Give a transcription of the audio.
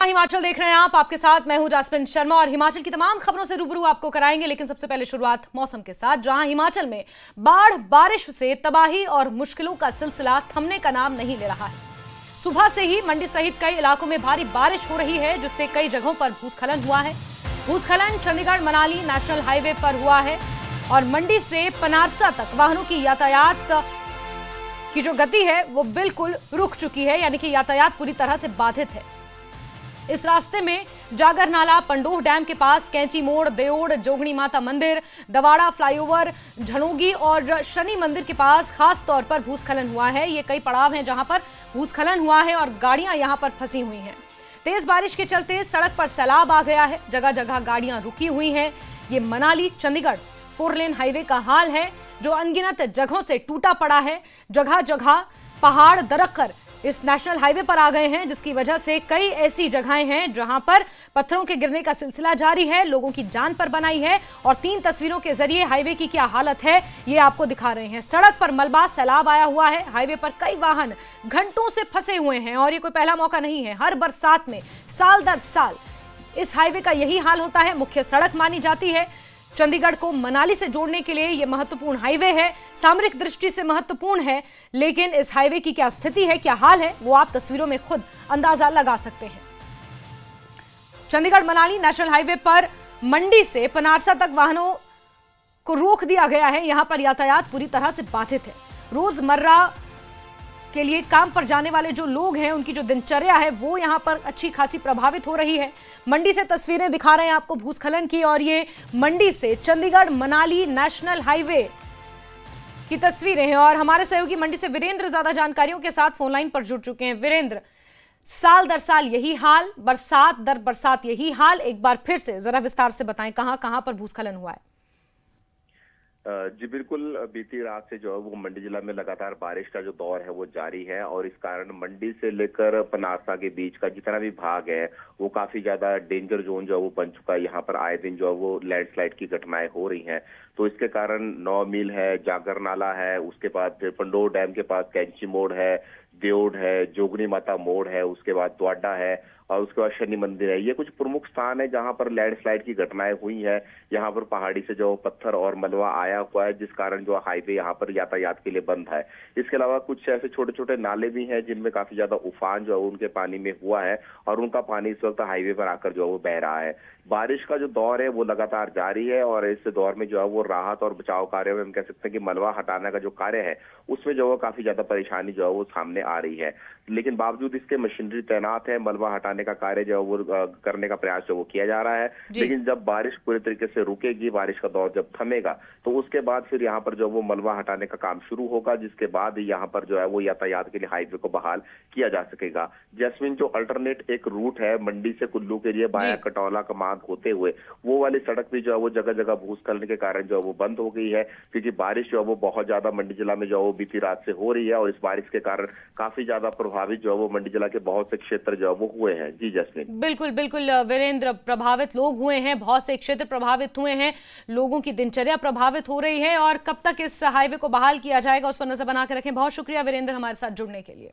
हिमाचल देख रहे हैं आप, आपके साथ मैं हूं जास्मिन शर्मा और हिमाचल की तमाम खबरों से रूबरू आपको कराएंगे। लेकिन सबसे पहले शुरुआत मौसम के साथ, जहां हिमाचल में बाढ़ बारिश से तबाही और मुश्किलों का सिलसिला थमने का नाम नहीं ले रहा है। सुबह से ही मंडी सहित कई इलाकों में भारी बारिश हो रही है, जिससे कई जगहों पर भूस्खलन हुआ है। भूस्खलन चंडीगढ़ मनाली नेशनल हाईवे पर हुआ है और मंडी से पनारसा तक वाहनों की यातायात की जो गति है वो बिल्कुल रुक चुकी है, यानी कि यातायात पूरी तरह से बाधित है। इस रास्ते में जागर नाला, पंडोह डैम के पास कैंची मोड़, देओड़, जोगणी माता मंदिर, दवाड़ा फ्लाईओवर, झणोगी और शनि मंदिर के पास खास तौर पर भूस्खलन हुआ है। ये कई पड़ाव हैं जहां पर भूस्खलन हुआ है और गाड़ियां यहां पर फंसी हुई हैं। तेज बारिश के चलते सड़क पर सैलाब आ गया है, जगह जगह गाड़ियां रुकी हुई हैं। ये मनाली चंडीगढ़ 4 लेन हाईवे का हाल है, जो अनगिनत जगहों से टूटा पड़ा है। जगह जगह पहाड़ दरककर इस नेशनल हाईवे पर आ गए हैं, जिसकी वजह से कई ऐसी जगहें हैं जहां पर पत्थरों के गिरने का सिलसिला जारी है, लोगों की जान पर बनाई है। और 3 तस्वीरों के जरिए हाईवे की क्या हालत है ये आपको दिखा रहे हैं। सड़क पर मलबा, सैलाब आया हुआ है, हाईवे पर कई वाहन घंटों से फंसे हुए हैं और ये कोई पहला मौका नहीं है। हर बरसात में साल दर साल इस हाईवे का यही हाल होता है। मुख्य सड़क मानी जाती है, चंडीगढ़ को मनाली से जोड़ने के लिए यह महत्वपूर्ण हाईवे है, सामरिक दृष्टि से महत्वपूर्ण है। लेकिन इस हाईवे की क्या स्थिति है, क्या हाल है, वो आप तस्वीरों में खुद अंदाजा लगा सकते हैं। चंडीगढ़ मनाली नेशनल हाईवे पर मंडी से पनारसा तक वाहनों को रोक दिया गया है। यहां पर यातायात पूरी तरह से बाधित है। रोजमर्रा के लिए काम पर जाने वाले जो लोग हैं, उनकी जो दिनचर्या है वो यहां पर अच्छी खासी प्रभावित हो रही है। मंडी से तस्वीरें दिखा रहे हैं आपको भूस्खलन की, और ये मंडी से चंडीगढ़ मनाली नेशनल हाईवे की तस्वीरें हैं। और हमारे सहयोगी मंडी से वीरेंद्र ज्यादा जानकारियों के साथ फोनलाइन पर जुड़ चुके हैं। वीरेंद्र, साल दर साल यही हाल, बरसात दर बरसात यही हाल, एक बार फिर से जरा विस्तार से बताएं कहां कहां पर भूस्खलन हुआ है। जी बिल्कुल, बीती रात से जो है वो मंडी जिला में लगातार बारिश का जो दौर है वो जारी है और इस कारण मंडी से लेकर पनारसा के बीच का जितना भी भाग है वो काफी ज्यादा डेंजर जोन जो है वो बन चुका है। यहाँ पर आए दिन जो है वो लैंडस्लाइड की घटनाएं हो रही हैं, तो इसके कारण 9 मील है, जागर नाला है, उसके बाद फिर पंडोह डैम के पास कैंची मोड़ है, देओड़ है, जोगनी माता मोड़ है, उसके बाद द्वाडा है और उसके बाद शनि मंदिर है। ये कुछ प्रमुख स्थान है जहां पर लैंडस्लाइड की घटनाएं हुई हैं। यहाँ पर पहाड़ी से जो पत्थर और मलबा आया हुआ है, जिस कारण जो हाईवे यहाँ पर यातायात के लिए बंद है। इसके अलावा कुछ ऐसे छोटे छोटे नाले भी हैं जिनमें काफी ज्यादा उफान जो है उनके पानी में हुआ है और उनका पानी इस वक्त हाईवे पर आकर जो है वो बह रहा है। बारिश का जो दौर है वो लगातार जारी है और इस दौर में जो है वो राहत और बचाव कार्य में हम कह सकते हैं कि मलबा हटाने का जो कार्य है उसमें जो है काफी ज्यादा परेशानी जो है वो सामने आ रही है। लेकिन बावजूद इसके मशीनरी तैनात है, मलबा हटाने का कार्य जो है वो करने का प्रयास जो वो किया जा रहा है। लेकिन जब बारिश पूरी तरीके से रुकेगी, बारिश का दौर जब थमेगा, तो उसके बाद फिर यहाँ पर जो वो मलबा हटाने का काम शुरू होगा, जिसके बाद यहाँ पर जो है वो यातायात के लिए हाईवे को बहाल किया जा सकेगा। जैस्मिन, जो अल्टरनेट एक रूट है मंडी से कुल्लू के लिए बाया कटौला का मार्ग होते हुए, वो वाली सड़क भी जो है वो जगह जगह भूस्खलन के कारण जो है वो बंद हो गई है, क्योंकि बारिश जो है वो बहुत ज्यादा मंडी जिला में जो है वो बीती रात से हो रही है और इस बारिश के कारण काफी ज्यादा प्रभावित जो है वो मंडी जिला के बहुत से क्षेत्र जो है वो हुए हैं। जी जैस्मिन। बिल्कुल बिल्कुल वीरेंद्र, प्रभावित लोग हुए हैं, बहुत से क्षेत्र प्रभावित हुए हैं, लोगों की दिनचर्या प्रभावित हो रही है और कब तक इस हाईवे को बहाल किया जाएगा उस पर नजर बना के रखें। बहुत शुक्रिया वीरेंद्र हमारे साथ जुड़ने के लिए।